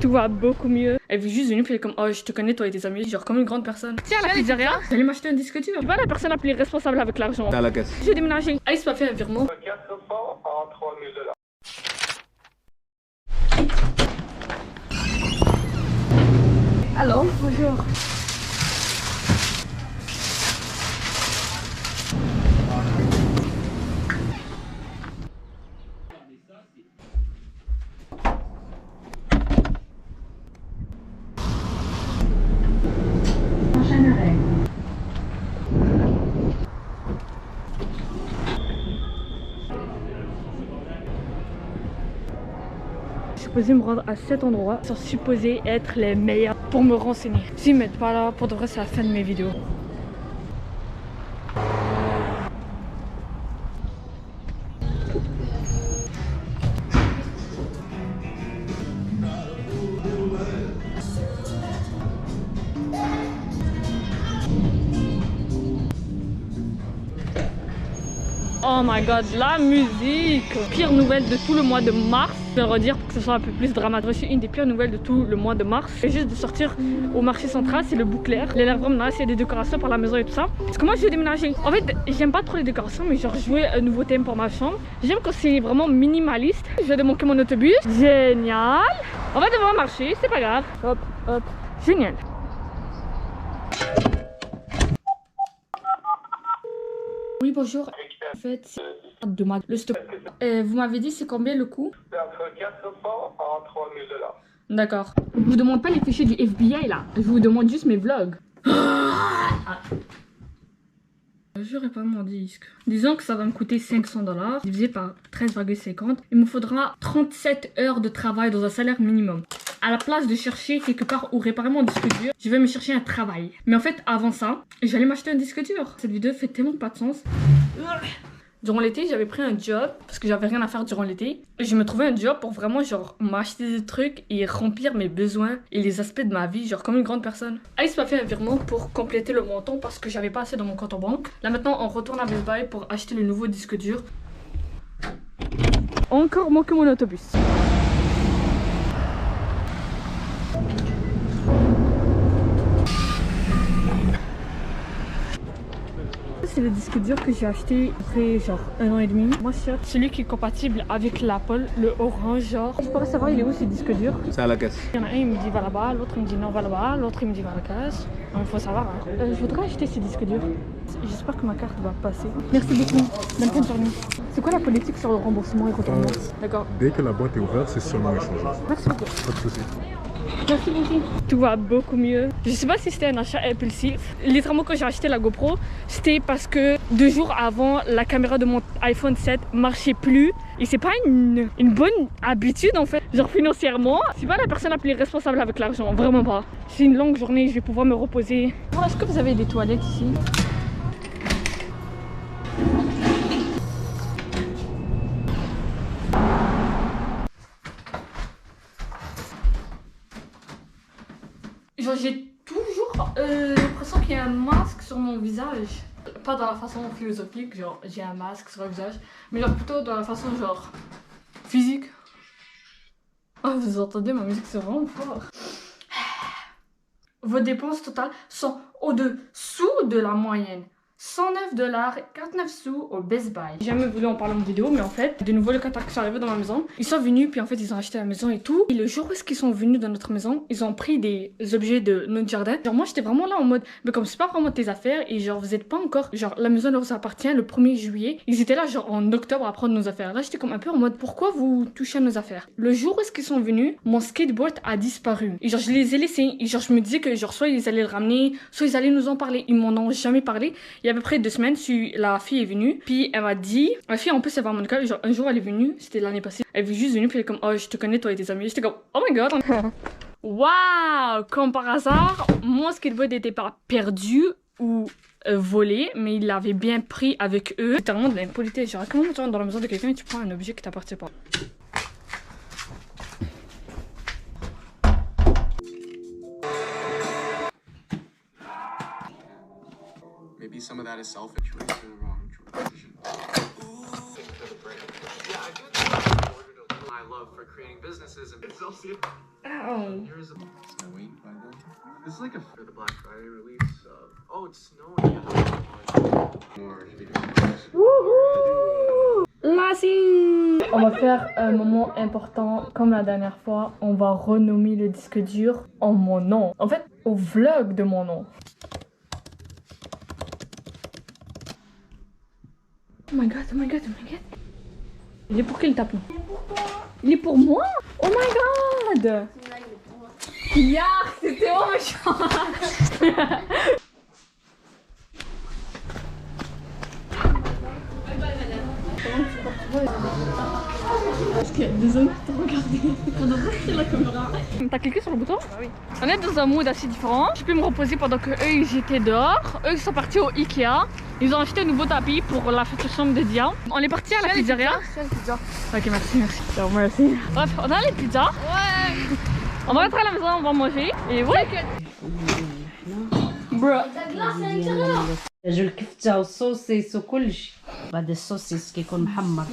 Tout va beaucoup mieux. Elle est juste venue, puis elle est comme, oh, je te connais, toi et tes amis, genre comme une grande personne. Tiens, la pizzeria, j'allais m'acheter un disque dur. Je suis pas la personne la plus responsable avec l'argent. À la caisse. J'ai déménagé. Alice m'a fait un virement. 400 en 3000 $. Alors, bonjour. Je suis supposée me rendre à cet endroit, sont supposés être les meilleurs pour me renseigner. S'ils ne m'aident pas là, pour de vrai, c'est la fin de mes vidéos. Oh my god, la musique! Pire nouvelle de tout le mois de mars. Je vais le redire pour que ce soit un peu plus dramatique. J'ai reçu une des pires nouvelles de tout le mois de mars. C'est juste de sortir au marché central, c'est le Bouclair. Il a l'air vraiment nice, il y a des décorations pour la maison et tout ça. Parce que moi je vais déménager. En fait, j'aime pas trop les décorations, mais genre je veux un nouveau thème pour ma chambre. J'aime quand c'est vraiment minimaliste. Je vais démonter mon autobus. Génial! On va devoir marcher, c'est pas grave. Hop, hop. Génial. Oui, bonjour. En fait, c'est de ma... le stock. Vous m'avez dit c'est combien le coût? C'est entre 400 en 3000 $. D'accord. Je vous demande pas les fichiers du FBI là. Je vous demande juste mes vlogs. J'aurais pas mon disque. Disons que ça va me coûter 500 $, divisé par 13,50. Il me faudra 37 heures de travail dans un salaire minimum. À la place de chercher quelque part où réparer mon disque dur, je vais me chercher un travail. Mais en fait, avant ça, j'allais m'acheter un disque dur. Cette vidéo fait tellement pas de sens. Durant l'été, j'avais pris un job parce que j'avais rien à faire durant l'été. Et je me trouvais un job pour vraiment genre m'acheter des trucs et remplir mes besoins et les aspects de ma vie, genre comme une grande personne. Alice m'a fait un virement pour compléter le montant parce que j'avais pas assez dans mon compte en banque. Là maintenant, on retourne à Best Buy pour acheter le nouveau disque dur. Encore manqué mon autobus. C'est le disque dur que j'ai acheté après genre 1 an et demi. Moi c'est celui qui est compatible avec l'Apple, le orange genre. Je pourrais savoir il est où ce disque dur? C'est à la caisse. Il y en a un il me dit va là-bas, l'autre il me dit non va là-bas, l'autre il me dit va à la caisse. Il faut savoir hein. Je voudrais acheter ce disque dur. J'espère que ma carte va passer. Merci beaucoup, bonne fin de journée. C'est quoi la politique sur le remboursement et retournement? D'accord. Dès que la boîte est ouverte, c'est seulement échangé. Merci beaucoup. Pas de soucis. Merci beaucoup. Tout va beaucoup mieux. Je sais pas si c'était un achat impulsif. Littéralement quand j'ai acheté la GoPro, c'était parce que 2 jours avant, la caméra de mon iPhone 7 marchait plus. Et c'est pas une bonne habitude en fait. Genre financièrement, je suis pas la personne la plus responsable avec l'argent, vraiment pas. C'est une longue journée, je vais pouvoir me reposer. Est-ce que vous avez des toilettes ici? Genre j'ai toujours l'impression qu'il y a un masque sur mon visage. Pas dans la façon philosophique, genre j'ai un masque sur le visage, mais genre plutôt dans la façon genre physique. Oh vous entendez ma musique, c'est vraiment fort. Vos dépenses totales sont au-dessous de la moyenne. 109 $, 49 sous au Best Buy. J'ai jamais voulu en parler en vidéo, mais en fait, de nouveaux locataires qui sont arrivés dans ma maison, ils sont venus, puis en fait, ils ont acheté la maison et tout. Et le jour où ils sont venus dans notre maison, ils ont pris des objets de notre jardin. Genre, moi, j'étais vraiment là en mode, mais comme c'est pas vraiment tes affaires, et genre, vous êtes pas encore, genre, la maison leur appartient le 1er juillet. Ils étaient là, genre, en octobre à prendre nos affaires. Là, j'étais comme un peu en mode, pourquoi vous touchez à nos affaires? Le jour où ils sont venus, mon skateboard a disparu. Et genre, je les ai laissés. Et genre, je me disais que, genre, soit ils allaient le ramener, soit ils allaient nous en parler. Ils m'en ont jamais parlé. Il y a à peu près 2 semaines, la fille est venue, puis elle m'a dit, la fille en plus elle va à mon école, genre un jour elle est venue, c'était l'année passée, elle est juste venue, puis elle est comme, oh je te connais toi et tes amis, j'étais comme, oh my god. Waouh, comme par hasard, mon skateboard n'était pas perdu ou volé, mais il l'avait bien pris avec eux. C'est vraiment de l'impolitesse, genre comment tu rentres dans la maison de quelqu'un et tu prends un objet qui t'appartient pas. Maybe some of that is selfish. You went to the wrong direction. Yeah, I do. I love love for creating businesses and Celsius. Ow. Here's a snowing by then. This is like a for the Black Friday release. Oh, it's snowing. More. On va faire un moment important comme la dernière fois. On va renommer le disque dur en mon nom. En fait, au vlog de mon nom. Oh my god, oh my god, oh my god. Il est pour qui le tapis? Il est pour toi. Il est pour moi? Oh my god. Yark, c'était oh méchant. Parce qu'il y a des hommes qui t'ont regardé. On devrait ouvrir la caméra. T'as cliqué sur le bouton? Bah oui. On est dans un mood assez différent. Je peux me reposer pendant que eux ils étaient dehors. Eux ils sont partis au Ikea. Ils ont acheté un nouveau tapis pour la future chambre de Dia. On est parti à la pizzeria. Ok, merci, merci. Alors, merci. Bref, on a les pizzas. Ouais. On va rentrer à la maison, on va manger. Et ouais. Bro. الكفتة والصوصيس وكل شيء. بعد الصوصيس كيكون محمر.